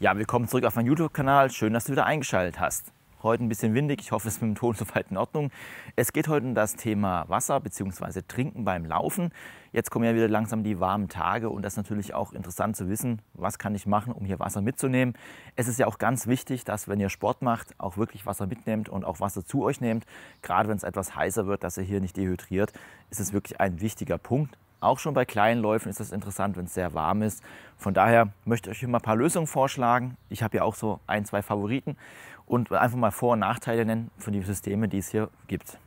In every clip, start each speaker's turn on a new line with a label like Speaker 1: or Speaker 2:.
Speaker 1: Ja, willkommen zurück auf meinem YouTube-Kanal. Schön, dass du wieder eingeschaltet hast. Heute ein bisschen windig, ich hoffe, es ist mit dem Ton soweit in Ordnung. Es geht heute um das Thema Wasser bzw. Trinken beim Laufen. Jetzt kommen ja wieder langsam die warmen Tage und das ist natürlich auch interessant zu wissen, was kann ich machen, um hier Wasser mitzunehmen. Es ist ja auch ganz wichtig, dass, wenn ihr Sport macht, auch wirklich Wasser mitnehmt und auch Wasser zu euch nehmt. Gerade wenn es etwas heißer wird, dass ihr hier nicht dehydriert, ist es wirklich ein wichtiger Punkt. Auch schon bei kleinen Läufen ist es interessant, wenn es sehr warm ist. Von daher möchte ich euch immer ein paar Lösungen vorschlagen. Ich habe ja auch so ein, zwei Favoriten und einfach mal Vor- und Nachteile nennen von den Systemen, die es hier gibt.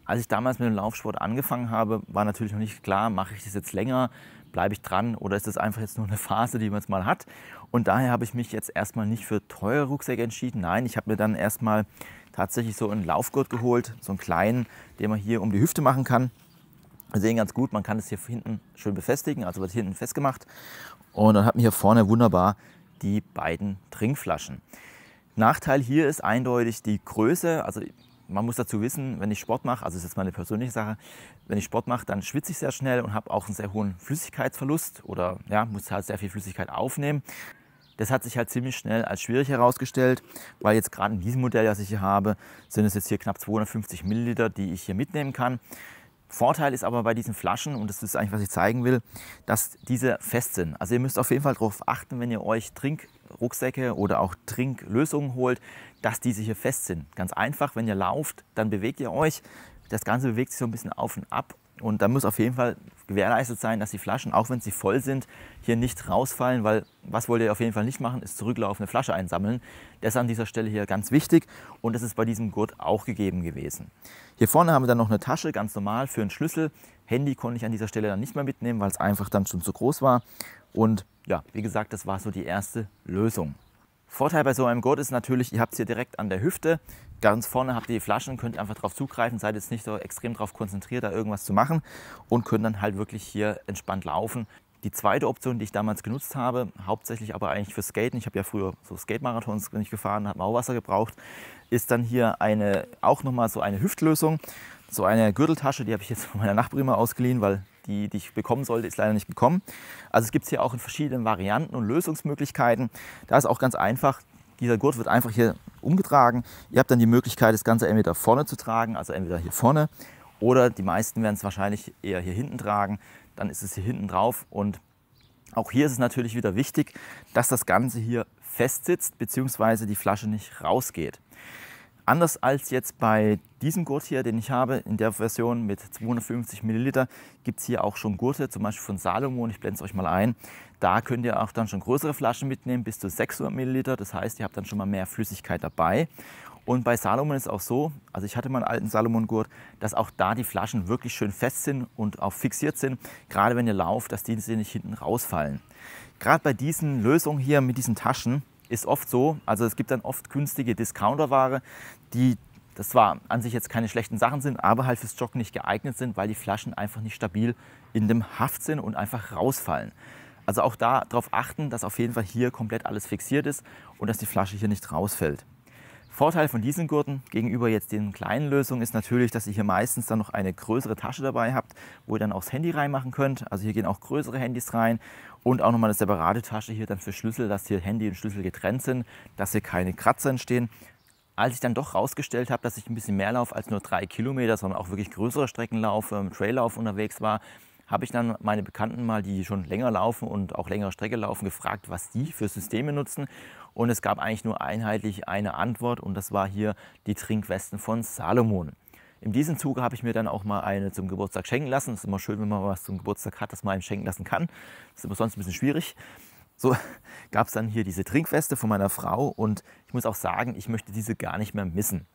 Speaker 1: Als ich damals mit dem Laufsport angefangen habe, war natürlich noch nicht klar, mache ich das jetzt länger, bleibe ich dran oder ist das einfach jetzt nur eine Phase, die man jetzt mal hat. Und daher habe ich mich jetzt erstmal nicht für teure Rucksäcke entschieden. Nein, ich habe mir dann erstmal tatsächlich so einen Laufgurt geholt, so einen kleinen, den man hier um die Hüfte machen kann. Wir sehen ganz gut, man kann es hier hinten schön befestigen, also wird hier hinten festgemacht. Und dann hat man hier vorne wunderbar die beiden Trinkflaschen. Nachteil hier ist eindeutig die Größe. Also man muss dazu wissen, wenn ich Sport mache, also das ist jetzt meine persönliche Sache, wenn ich Sport mache, dann schwitze ich sehr schnell und habe auch einen sehr hohen Flüssigkeitsverlust oder ja, muss halt sehr viel Flüssigkeit aufnehmen. Das hat sich halt ziemlich schnell als schwierig herausgestellt, weil jetzt gerade in diesem Modell, das ich hier habe, sind es jetzt hier knapp 250 Milliliter, die ich hier mitnehmen kann. Vorteil ist aber bei diesen Flaschen, und das ist eigentlich, was ich zeigen will, dass diese fest sind. Also ihr müsst auf jeden Fall darauf achten, wenn ihr euch Trinkrucksäcke oder auch Trinklösungen holt, dass diese hier fest sind. Ganz einfach, wenn ihr lauft, dann bewegt ihr euch. Das Ganze bewegt sich so ein bisschen auf und ab. Und da muss auf jeden Fall gewährleistet sein, dass die Flaschen, auch wenn sie voll sind, hier nicht rausfallen, weil was wollt ihr auf jeden Fall nicht machen, ist zurücklaufende Flasche einsammeln. Das ist an dieser Stelle hier ganz wichtig und das ist bei diesem Gurt auch gegeben gewesen. Hier vorne haben wir dann noch eine Tasche, ganz normal für einen Schlüssel. Handy konnte ich an dieser Stelle dann nicht mehr mitnehmen, weil es einfach dann schon zu groß war. Und ja, wie gesagt, das war so die erste Lösung. Vorteil bei so einem Gurt ist natürlich, ihr habt es hier direkt an der Hüfte. Ganz vorne habt ihr die Flaschen, könnt einfach drauf zugreifen, seid jetzt nicht so extrem darauf konzentriert, da irgendwas zu machen und könnt dann halt wirklich hier entspannt laufen. Die zweite Option, die ich damals genutzt habe, hauptsächlich aber eigentlich für Skaten, ich habe ja früher so Skate-Marathons nicht gefahren, habe auch Wasser gebraucht, ist dann hier auch nochmal so eine Hüftlösung, so eine Gürteltasche, die habe ich jetzt von meiner Nachbarin mal ausgeliehen, weil die ich bekommen sollte, ist leider nicht gekommen. Also es gibt es hier auch in verschiedenen Varianten und Lösungsmöglichkeiten. Da ist auch ganz einfach, dieser Gurt wird einfach hier umgetragen. Ihr habt dann die Möglichkeit, das Ganze entweder vorne zu tragen, also entweder hier vorne, oder die meisten werden es wahrscheinlich eher hier hinten tragen. Dann ist es hier hinten drauf und auch hier ist es natürlich wieder wichtig, dass das Ganze hier fest sitzt bzw. die Flasche nicht rausgeht. Anders als jetzt bei diesem Gurt hier, den ich habe, in der Version mit 250 Milliliter, gibt es hier auch schon Gurte, zum Beispiel von Salomon, ich blende es euch mal ein. Da könnt ihr auch dann schon größere Flaschen mitnehmen, bis zu 600 Milliliter, das heißt, ihr habt dann schon mal mehr Flüssigkeit dabei. Und bei Salomon ist es auch so, also ich hatte mal einen alten Salomon-Gurt, dass auch da die Flaschen wirklich schön fest sind und auch fixiert sind, gerade wenn ihr lauft, dass die nicht hinten rausfallen. Gerade bei diesen Lösungen hier mit diesen Taschen ist oft so, also es gibt dann oft günstige Discounterware, die das zwar an sich jetzt keine schlechten Sachen sind, aber halt fürs Joggen nicht geeignet sind, weil die Flaschen einfach nicht stabil in dem Haft sind und einfach rausfallen. Also auch da darauf achten, dass auf jeden Fall hier komplett alles fixiert ist und dass die Flasche hier nicht rausfällt. Vorteil von diesen Gurten gegenüber jetzt den kleinen Lösungen ist natürlich, dass ihr hier meistens dann noch eine größere Tasche dabei habt, wo ihr dann auch das Handy reinmachen könnt. Also hier gehen auch größere Handys rein und auch nochmal eine separate Tasche hier dann für Schlüssel, dass hier Handy und Schlüssel getrennt sind, dass hier keine Kratzer entstehen. Als ich dann doch rausgestellt habe, dass ich ein bisschen mehr laufe als nur 3 Kilometer, sondern auch wirklich größere Strecken laufe, im Traillauf unterwegs war, habe ich dann meine Bekannten mal, die schon länger laufen und auch längere Strecke laufen, gefragt, was die für Systeme nutzen. Und es gab eigentlich nur einheitlich eine Antwort und das war hier die Trinkwesten von Salomon. In diesem Zuge habe ich mir dann auch mal eine zum Geburtstag schenken lassen. Es ist immer schön, wenn man was zum Geburtstag hat, das man einem schenken lassen kann. Das ist immer sonst ein bisschen schwierig. So gab es dann hier diese Trinkweste von meiner Frau und ich muss auch sagen, ich möchte diese gar nicht mehr missen.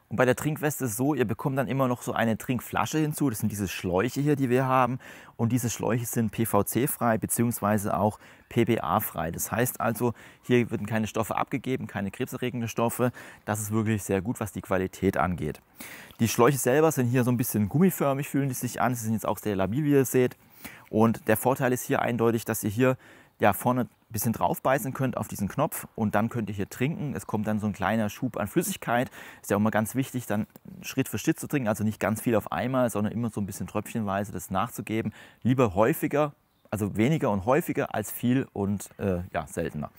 Speaker 1: Und bei der Trinkweste ist es so, ihr bekommt dann immer noch so eine Trinkflasche hinzu. Das sind diese Schläuche hier, die wir haben. Und diese Schläuche sind PVC-frei bzw. auch PBA-frei. Das heißt also, hier werden keine Stoffe abgegeben, keine krebserregenden Stoffe. Das ist wirklich sehr gut, was die Qualität angeht. Die Schläuche selber sind hier so ein bisschen gummiförmig, fühlen die sich an. Sie sind jetzt auch sehr labil, wie ihr seht. Und der Vorteil ist hier eindeutig, dass ihr hier vorne ein bisschen drauf beißen könnt auf diesen Knopf und dann könnt ihr hier trinken. Es kommt dann so ein kleiner Schub an Flüssigkeit. Ist ja auch mal ganz wichtig, dann Schritt für Schritt zu trinken, also nicht ganz viel auf einmal, sondern immer so ein bisschen tröpfchenweise das nachzugeben. Lieber häufiger, also weniger und häufiger als viel und seltener.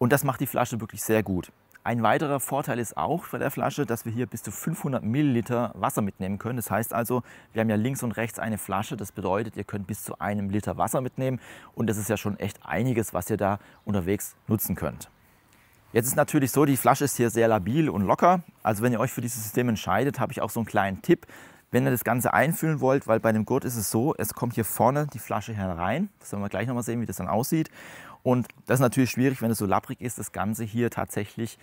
Speaker 1: Und das macht die Flasche wirklich sehr gut. Ein weiterer Vorteil ist auch bei der Flasche, dass wir hier bis zu 500 Milliliter Wasser mitnehmen können. Das heißt also, wir haben ja links und rechts eine Flasche. Das bedeutet, ihr könnt bis zu 1 Liter Wasser mitnehmen. Und das ist ja schon echt einiges, was ihr da unterwegs nutzen könnt. Jetzt ist natürlich so, die Flasche ist hier sehr labil und locker. Also wenn ihr euch für dieses System entscheidet, habe ich auch so einen kleinen Tipp. Wenn ihr das Ganze einfüllen wollt, weil bei dem Gurt ist es so, es kommt hier vorne die Flasche herein. Das werden wir gleich nochmal sehen, wie das dann aussieht. Und das ist natürlich schwierig, wenn es so lapprig ist, das Ganze hier tatsächlich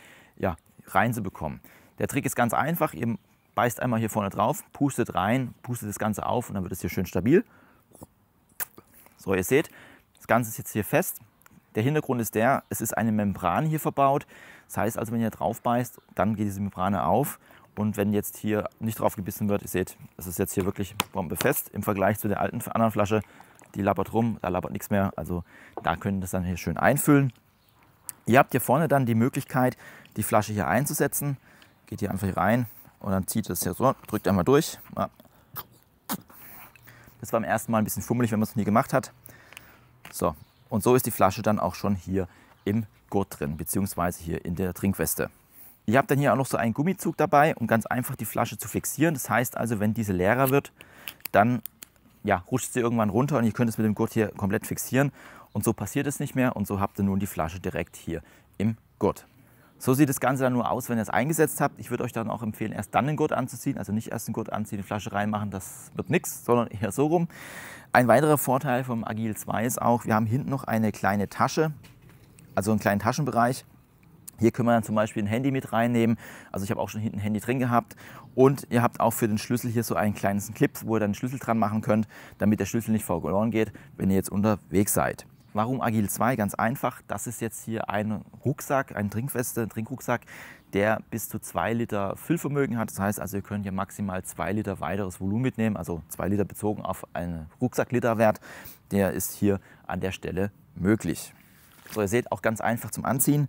Speaker 1: reinzubekommen. Der Trick ist ganz einfach. Ihr beißt einmal hier vorne drauf, pustet rein, pustet das Ganze auf und dann wird es hier schön stabil. So, ihr seht, das Ganze ist jetzt hier fest. Der Hintergrund ist der, es ist eine Membran hier verbaut. Das heißt also, wenn ihr drauf beißt, dann geht diese Membrane auf. Und wenn jetzt hier nicht drauf gebissen wird, ihr seht, das ist jetzt hier wirklich bombefest im Vergleich zu der anderen Flasche. Die lappert rum, da lappert nichts mehr. Also da könnt ihr das dann hier schön einfüllen. Ihr habt hier vorne dann die Möglichkeit, die Flasche hier einzusetzen. Geht hier einfach hier rein und dann zieht das hier so, drückt einmal durch. Das war beim ersten Mal ein bisschen fummelig, wenn man es nie gemacht hat. So, und so ist die Flasche dann auch schon hier im Gurt drin, beziehungsweise hier in der Trinkweste. Ihr habt dann hier auch noch so einen Gummizug dabei, um ganz einfach die Flasche zu fixieren. Das heißt also, wenn diese leerer wird, dann rutscht sie irgendwann runter und ihr könnt es mit dem Gurt hier komplett fixieren. Und so passiert es nicht mehr und so habt ihr nun die Flasche direkt hier im Gurt. So sieht das Ganze dann nur aus, wenn ihr es eingesetzt habt. Ich würde euch dann auch empfehlen, erst dann den Gurt anzuziehen. Also nicht erst den Gurt anziehen, die Flasche reinmachen, das wird nichts, sondern eher so rum. Ein weiterer Vorteil vom Agil 2 ist auch, wir haben hinten noch eine kleine Tasche, also einen kleinen Taschenbereich. Hier können wir dann zum Beispiel ein Handy mit reinnehmen. Also ich habe auch schon hinten ein Handy drin gehabt. Und ihr habt auch für den Schlüssel hier so einen kleinen Clip, wo ihr dann einen Schlüssel dran machen könnt, damit der Schlüssel nicht verloren geht, wenn ihr jetzt unterwegs seid. Warum Agil 2? Ganz einfach. Das ist jetzt hier ein Rucksack, ein Trinkrucksack, der bis zu 2 Liter Füllvermögen hat. Das heißt also, ihr könnt hier maximal 2 Liter weiteres Volumen mitnehmen. Also 2 Liter bezogen auf einen Rucksackliterwert. Der ist hier an der Stelle möglich. So, ihr seht, auch ganz einfach zum Anziehen.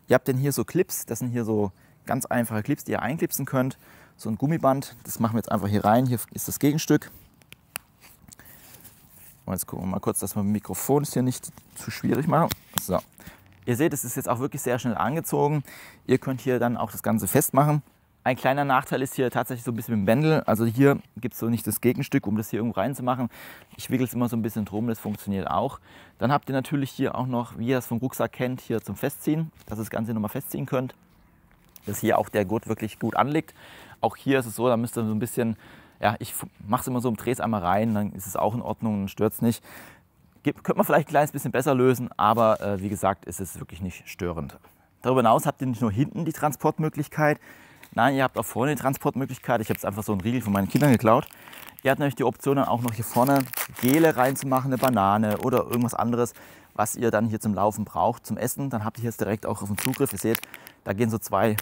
Speaker 1: Ihr habt denn hier so Clips, das sind hier so ganz einfache Clips, die ihr einklipsen könnt. So ein Gummiband, das machen wir jetzt einfach hier rein. Hier ist das Gegenstück. Und jetzt gucken wir mal kurz, dass wir das Mikrofon hier nicht zu schwierig machen. So. Ihr seht, es ist jetzt auch wirklich sehr schnell angezogen. Ihr könnt hier dann auch das Ganze festmachen. Ein kleiner Nachteil ist hier tatsächlich so ein bisschen mit dem Bändel. Also hier gibt es so nicht das Gegenstück, um das hier irgendwo reinzumachen. Ich wickel es immer so ein bisschen drum, das funktioniert auch. Dann habt ihr natürlich hier auch noch, wie ihr es vom Rucksack kennt, hier zum Festziehen, dass ihr das Ganze nochmal festziehen könnt. Dass hier auch der Gurt wirklich gut anliegt. Auch hier ist es so, da müsst ihr so ein bisschen, ich mache es immer so, drehe es einmal rein, dann ist es auch in Ordnung und stört es nicht. Könnte man vielleicht ein kleines bisschen besser lösen, aber wie gesagt, ist es wirklich nicht störend. Darüber hinaus habt ihr nicht nur hinten die Transportmöglichkeit, nein, ihr habt auch vorne die Transportmöglichkeit. Ich habe jetzt einfach so einen Riegel von meinen Kindern geklaut. Ihr habt nämlich die Option, dann auch noch hier vorne Gele reinzumachen, eine Banane oder irgendwas anderes, was ihr dann hier zum Laufen braucht, zum Essen. Dann habt ihr jetzt direkt auch auf den Zugriff. Ihr seht, da gehen so 2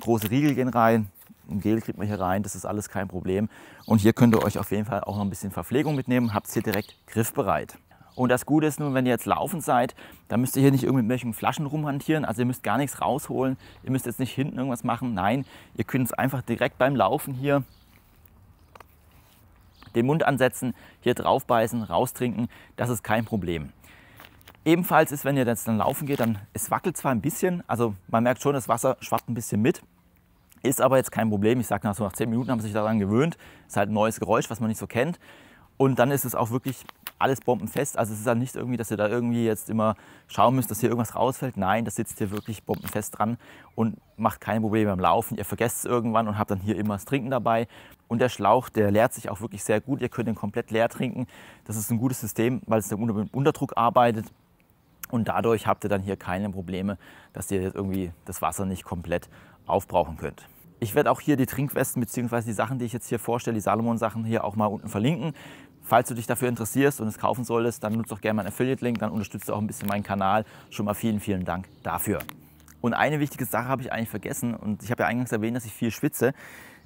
Speaker 1: große Riegel gehen rein. Ein Gel kriegt man hier rein, das ist alles kein Problem. Und hier könnt ihr euch auf jeden Fall auch noch ein bisschen Verpflegung mitnehmen. Habt es hier direkt griffbereit. Und das Gute ist nun, wenn ihr jetzt laufen seid, dann müsst ihr hier nicht irgendwie mit welchen Flaschen rumhantieren. Also ihr müsst gar nichts rausholen. Ihr müsst jetzt nicht hinten irgendwas machen. Nein, ihr könnt es einfach direkt beim Laufen hier den Mund ansetzen, hier drauf beißen, raustrinken. Das ist kein Problem. Ebenfalls ist, wenn ihr jetzt dann laufen geht, dann es wackelt zwar ein bisschen. Also man merkt schon, das Wasser schwappt ein bisschen mit. Ist aber jetzt kein Problem. Ich sage, nach 10 Minuten haben sie sich daran gewöhnt. Ist halt ein neues Geräusch, was man nicht so kennt. Und dann ist es auch wirklich alles bombenfest. Also es ist dann nicht irgendwie, dass ihr da irgendwie jetzt immer schauen müsst, dass hier irgendwas rausfällt. Nein, das sitzt hier wirklich bombenfest dran und macht keine Probleme beim Laufen. Ihr vergesst es irgendwann und habt dann hier immer das Trinken dabei. Und der Schlauch, der leert sich auch wirklich sehr gut. Ihr könnt ihn komplett leer trinken. Das ist ein gutes System, weil es unter dem Unterdruck arbeitet. Und dadurch habt ihr dann hier keine Probleme, dass ihr jetzt irgendwie das Wasser nicht komplett aufbrauchen könnt. Ich werde auch hier die Trinkwesten bzw. die Sachen, die ich jetzt hier vorstelle, die Salomon-Sachen hier auch mal unten verlinken. Falls du dich dafür interessierst und es kaufen solltest, dann nutzt doch gerne meinen Affiliate-Link, dann unterstützt du auch ein bisschen meinen Kanal. Schon mal vielen, vielen Dank dafür. Und eine wichtige Sache habe ich eigentlich vergessen und ich habe ja eingangs erwähnt, dass ich viel schwitze.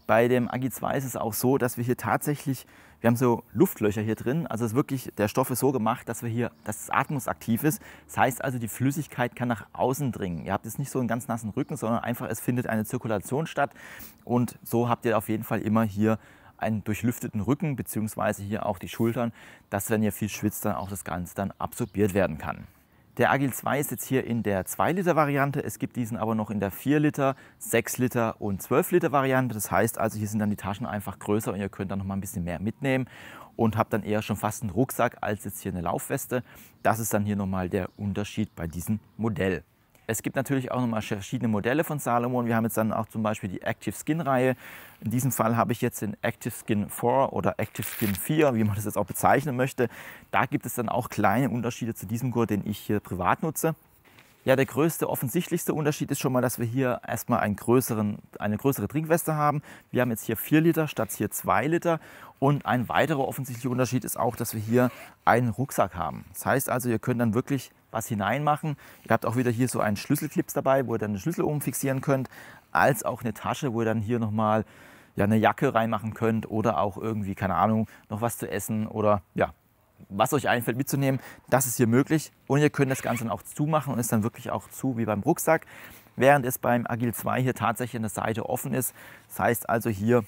Speaker 1: Bei dem Agil 2 ist es auch so, dass wir hier tatsächlich, wir haben so Luftlöcher hier drin, also es ist wirklich, der Stoff ist so gemacht, dass das atmungsaktiv ist. Das heißt also, die Flüssigkeit kann nach außen dringen. Ihr habt jetzt nicht so einen ganz nassen Rücken, sondern einfach, es findet eine Zirkulation statt und so habt ihr auf jeden Fall immer hier einen durchlüfteten Rücken, beziehungsweise hier auch die Schultern, dass wenn ihr viel schwitzt, dann auch das Ganze dann absorbiert werden kann. Der Agil 2 ist jetzt hier in der 2-Liter-Variante. Es gibt diesen aber noch in der 4 Liter, 6 Liter und 12 Liter Variante. Das heißt also, hier sind dann die Taschen einfach größer und ihr könnt dann noch mal ein bisschen mehr mitnehmen und habt dann eher schon fast einen Rucksack als jetzt hier eine Laufweste. Das ist dann hier nochmal der Unterschied bei diesem Modell. Es gibt natürlich auch nochmal verschiedene Modelle von Salomon. Wir haben jetzt dann auch zum Beispiel die Active Skin Reihe. In diesem Fall habe ich jetzt den Active Skin 4 oder Active Skin 4, wie man das jetzt auch bezeichnen möchte. Da gibt es dann auch kleine Unterschiede zu diesem Gurt, den ich hier privat nutze. Ja, der größte, offensichtlichste Unterschied ist schon mal, dass wir hier erstmal eine größere Trinkweste haben. Wir haben jetzt hier 4 Liter statt hier 2 Liter. Und ein weiterer offensichtlicher Unterschied ist auch, dass wir hier einen Rucksack haben. Das heißt also, ihr könnt dann wirklich was hineinmachen. Ihr habt auch wieder hier so einen Schlüsselclips dabei, wo ihr dann den Schlüssel oben fixieren könnt, als auch eine Tasche, wo ihr dann hier nochmal eine Jacke reinmachen könnt oder auch irgendwie, keine Ahnung, noch was zu essen oder ja, was euch einfällt mitzunehmen. Das ist hier möglich und ihr könnt das Ganze dann auch zumachen und ist dann wirklich auch zu wie beim Rucksack, während es beim Agil 2 hier tatsächlich an der Seite offen ist. Das heißt also hier,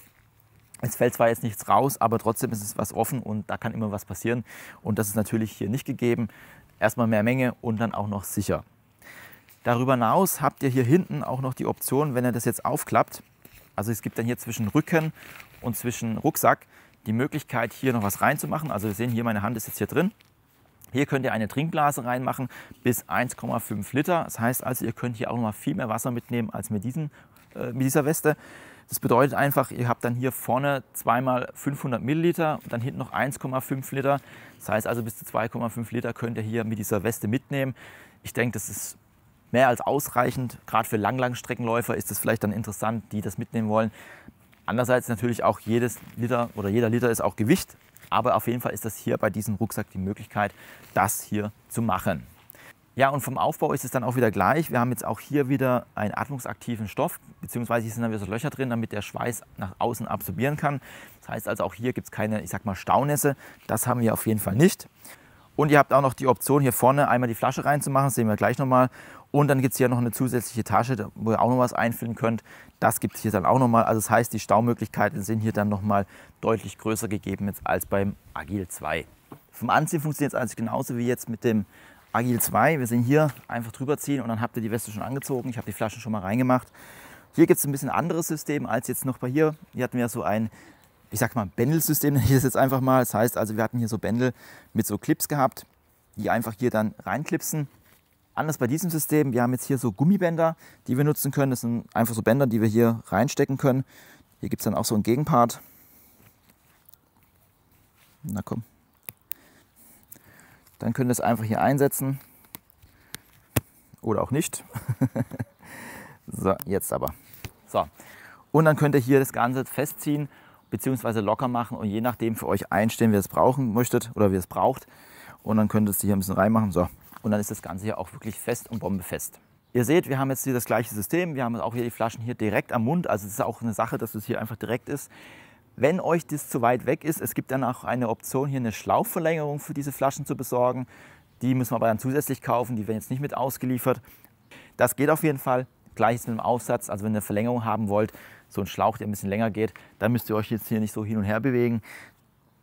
Speaker 1: es fällt zwar jetzt nichts raus, aber trotzdem ist es was offen und da kann immer was passieren und das ist natürlich hier nicht gegeben. Erstmal mehr Menge und dann auch noch sicher. Darüber hinaus habt ihr hier hinten auch noch die Option, wenn ihr das jetzt aufklappt, also es gibt dann hier zwischen Rücken und zwischen Rucksack die Möglichkeit, hier noch was reinzumachen. Also wir sehen hier, meine Hand ist jetzt hier drin. Hier könnt ihr eine Trinkblase reinmachen bis 1,5 Liter. Das heißt also, ihr könnt hier auch noch mal viel mehr Wasser mitnehmen als mit dieser Weste. Das bedeutet einfach, ihr habt dann hier vorne zweimal 500 Milliliter und dann hinten noch 1,5 Liter. Das heißt also, bis zu 2,5 Liter könnt ihr hier mit dieser Weste mitnehmen. Ich denke, das ist mehr als ausreichend. Gerade für Langstreckenläufer ist das vielleicht dann interessant, die das mitnehmen wollen. Andererseits natürlich auch jedes Liter oder jeder Liter ist auch Gewicht. Aber auf jeden Fall ist das hier bei diesem Rucksack die Möglichkeit, das hier zu machen. Ja, und vom Aufbau ist es dann auch wieder gleich. Wir haben jetzt auch hier wieder einen atmungsaktiven Stoff, beziehungsweise hier sind dann wieder so Löcher drin, damit der Schweiß nach außen absorbieren kann. Das heißt also, auch hier gibt es keine, ich sag mal, Staunässe. Das haben wir auf jeden Fall nicht. Und ihr habt auch noch die Option, hier vorne einmal die Flasche reinzumachen, das sehen wir gleich nochmal. Und dann gibt es hier noch eine zusätzliche Tasche, wo ihr auch noch was einfüllen könnt. Das gibt es hier dann auch nochmal. Also das heißt, die Staumöglichkeiten sind hier dann nochmal deutlich größer gegeben jetzt als beim Agil 2. Vom Anziehen funktioniert es also genauso wie jetzt mit dem Agil 2. Wir sehen hier einfach drüber ziehen und dann habt ihr die Weste schon angezogen. Ich habe die Flaschen schon mal reingemacht. Hier gibt es ein bisschen anderes System als jetzt noch bei hier. Hier hatten wir so ein, ich sag mal, Bändelsystem, nenne ich das jetzt einfach mal. Das heißt also, wir hatten hier so Bändel mit so Clips gehabt, die einfach hier dann reinklipsen. Anders bei diesem System, wir haben jetzt hier so Gummibänder, die wir nutzen können. Das sind einfach so Bänder, die wir hier reinstecken können. Hier gibt es dann auch so einen Gegenpart. Na komm. Dann könnt ihr es einfach hier einsetzen. Oder auch nicht. So, jetzt aber. So. Und dann könnt ihr hier das Ganze festziehen bzw. locker machen und je nachdem für euch einstellen, wie ihr es brauchen möchtet oder wie ihr es braucht. Und dann könnt ihr es hier ein bisschen reinmachen. So. Und dann ist das Ganze hier auch wirklich fest und bombefest. Ihr seht, wir haben jetzt hier das gleiche System. Wir haben auch hier die Flaschen hier direkt am Mund. Also es ist auch eine Sache, dass es hier einfach direkt ist. Wenn euch das zu weit weg ist, es gibt dann auch eine Option, hier eine Schlauchverlängerung für diese Flaschen zu besorgen. Die müssen wir aber dann zusätzlich kaufen. Die werden jetzt nicht mit ausgeliefert. Das geht auf jeden Fall. Gleiches mit dem Aufsatz. Also wenn ihr eine Verlängerung haben wollt, so ein Schlauch, der ein bisschen länger geht, dann müsst ihr euch jetzt hier nicht so hin und her bewegen.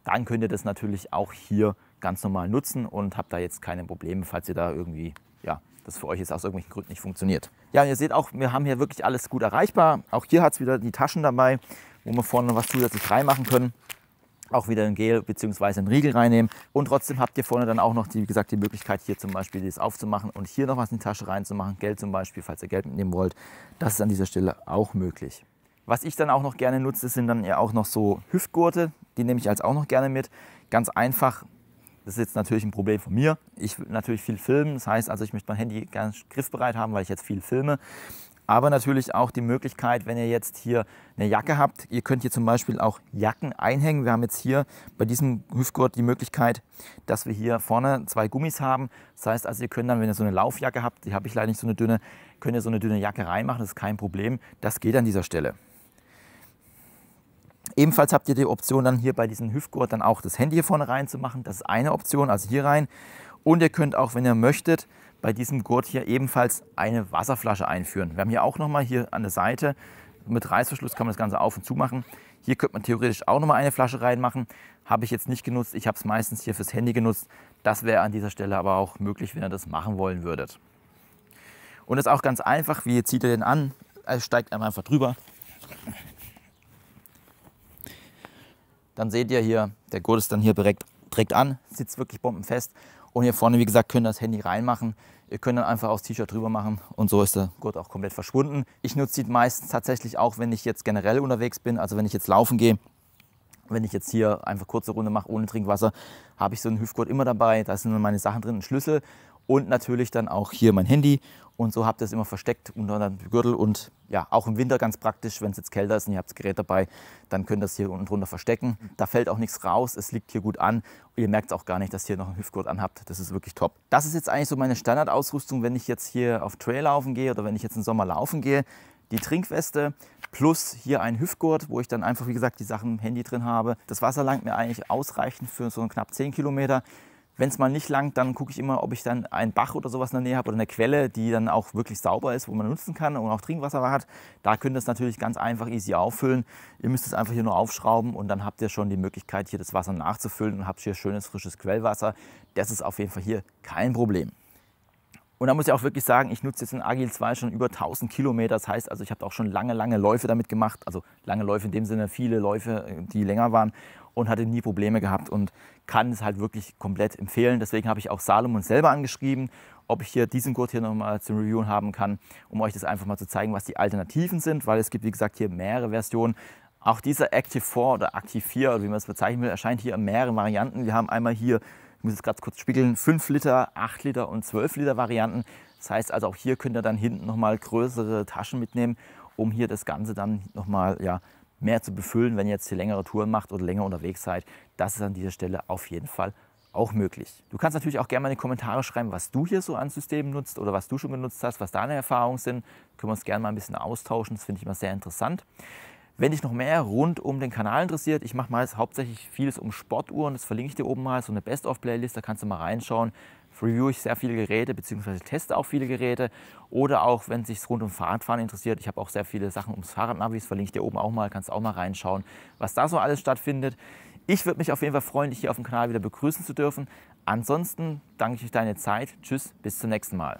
Speaker 1: Dann könnt ihr das natürlich auch hier ganz normal nutzen und habt da jetzt keine Probleme, falls ihr da irgendwie, ja, das für euch jetzt aus irgendwelchen Gründen nicht funktioniert. Ja, und ihr seht auch, wir haben hier wirklich alles gut erreichbar. Auch hier hat es wieder die Taschen dabei, wo wir vorne noch was zusätzlich reinmachen können. Auch wieder ein Gel bzw. einen Riegel reinnehmen. Und trotzdem habt ihr vorne dann auch noch, wie gesagt, die Möglichkeit, hier zum Beispiel das aufzumachen und hier noch was in die Tasche reinzumachen. Geld zum Beispiel, falls ihr Geld mitnehmen wollt. Das ist an dieser Stelle auch möglich. Was ich dann auch noch gerne nutze, sind dann ja auch noch so Hüftgurte. Die nehme ich als auch noch gerne mit. Ganz einfach. Das ist jetzt natürlich ein Problem von mir. Ich will natürlich viel filmen. Das heißt also, ich möchte mein Handy ganz griffbereit haben, weil ich jetzt viel filme. Aber natürlich auch die Möglichkeit, wenn ihr jetzt hier eine Jacke habt, ihr könnt hier zum Beispiel auch Jacken einhängen. Wir haben jetzt hier bei diesem Hüftgurt die Möglichkeit, dass wir hier vorne 2 Gummis haben. Das heißt also, ihr könnt dann, wenn ihr so eine Laufjacke habt, die habe ich leider nicht so eine dünne, könnt ihr so eine dünne Jacke reinmachen. Das ist kein Problem. Das geht an dieser Stelle. Ebenfalls habt ihr die Option dann hier bei diesem Hüftgurt dann auch das Handy hier vorne reinzumachen. Das ist eine Option, also hier rein. Und ihr könnt auch, wenn ihr möchtet, bei diesem Gurt hier ebenfalls eine Wasserflasche einführen. Wir haben hier auch nochmal hier an der Seite mit Reißverschluss kann man das Ganze auf und zu machen. Hier könnte man theoretisch auch nochmal eine Flasche reinmachen. Habe ich jetzt nicht genutzt. Ich habe es meistens hier fürs Handy genutzt. Das wäre an dieser Stelle aber auch möglich, wenn ihr das machen wollen würdet. Und das ist auch ganz einfach. Wie zieht ihr den an? Also steigt einmal einfach drüber. Dann seht ihr hier, der Gurt ist dann hier direkt an, sitzt wirklich bombenfest. Und hier vorne, wie gesagt, könnt ihr das Handy reinmachen. Ihr könnt dann einfach aufs T-Shirt drüber machen und so ist der Gurt auch komplett verschwunden. Ich nutze die meistens tatsächlich auch, wenn ich jetzt generell unterwegs bin, also wenn ich jetzt laufen gehe. Wenn ich jetzt hier einfach kurze Runde mache ohne Trinkwasser, habe ich so einen Hüftgurt immer dabei. Da sind meine Sachen drin, ein Schlüssel und natürlich dann auch hier mein Handy. Und so habt ihr es immer versteckt unter dem Gürtel und ja, auch im Winter ganz praktisch, wenn es jetzt kälter ist und ihr habt das Gerät dabei, dann könnt ihr es hier unten drunter verstecken. Da fällt auch nichts raus, es liegt hier gut an und ihr merkt auch gar nicht, dass ihr hier noch einen Hüftgurt anhabt. Das ist wirklich top. Das ist jetzt eigentlich so meine Standardausrüstung, wenn ich jetzt hier auf Trail laufen gehe oder wenn ich jetzt im Sommer laufen gehe. Die Trinkweste plus hier ein Hüftgurt, wo ich dann einfach, wie gesagt, die Sachen im Handy drin habe. Das Wasser langt mir eigentlich ausreichend für so knapp 10 Kilometer. Wenn es mal nicht langt, dann gucke ich immer, ob ich dann einen Bach oder sowas in der Nähe habe oder eine Quelle, die dann auch wirklich sauber ist, wo man nutzen kann und auch Trinkwasser hat. Da könnt ihr es natürlich ganz einfach easy auffüllen. Ihr müsst es einfach hier nur aufschrauben und dann habt ihr schon die Möglichkeit, hier das Wasser nachzufüllen und habt hier schönes, frisches Quellwasser. Das ist auf jeden Fall hier kein Problem. Und da muss ich auch wirklich sagen, ich nutze jetzt den Agil 2 schon über 1000 Kilometer. Das heißt also, ich habe auch schon lange Läufe damit gemacht. Also lange Läufe in dem Sinne, viele Läufe, die länger waren und hatte nie Probleme gehabt und kann es halt wirklich komplett empfehlen. Deswegen habe ich auch Salomon selber angeschrieben, ob ich hier diesen Gurt hier nochmal zum Reviewen haben kann, um euch das einfach mal zu zeigen, was die Alternativen sind, weil es gibt, wie gesagt, hier mehrere Versionen. Auch dieser Active 4 oder Active 4, oder wie man es bezeichnen will, erscheint hier in mehreren Varianten. Wir haben einmal hier, ich muss es gerade kurz spiegeln, 5 Liter, 8 Liter und 12 Liter Varianten. Das heißt also, auch hier könnt ihr dann hinten nochmal größere Taschen mitnehmen, um hier das Ganze dann nochmal mehr zu befüllen, wenn ihr jetzt hier längere Touren macht oder länger unterwegs seid. Das ist an dieser Stelle auf jeden Fall auch möglich. Du kannst natürlich auch gerne mal in die Kommentare schreiben, was du hier so an Systemen nutzt oder was du schon genutzt hast, was deine Erfahrungen sind. Können wir uns gerne mal ein bisschen austauschen, das finde ich immer sehr interessant. Wenn dich noch mehr rund um den Kanal interessiert, ich mache meist hauptsächlich vieles um Sportuhren, das verlinke ich dir oben mal, so eine Best-of-Playlist, da kannst du mal reinschauen. Reviewe ich sehr viele Geräte, beziehungsweise teste auch viele Geräte. Oder auch, wenn es sich rund um Fahrradfahren interessiert, ich habe auch sehr viele Sachen ums Fahrradnavi, das verlinke ich dir oben auch mal, kannst auch mal reinschauen, was da so alles stattfindet. Ich würde mich auf jeden Fall freuen, dich hier auf dem Kanal wieder begrüßen zu dürfen. Ansonsten danke ich für deine Zeit. Tschüss, bis zum nächsten Mal.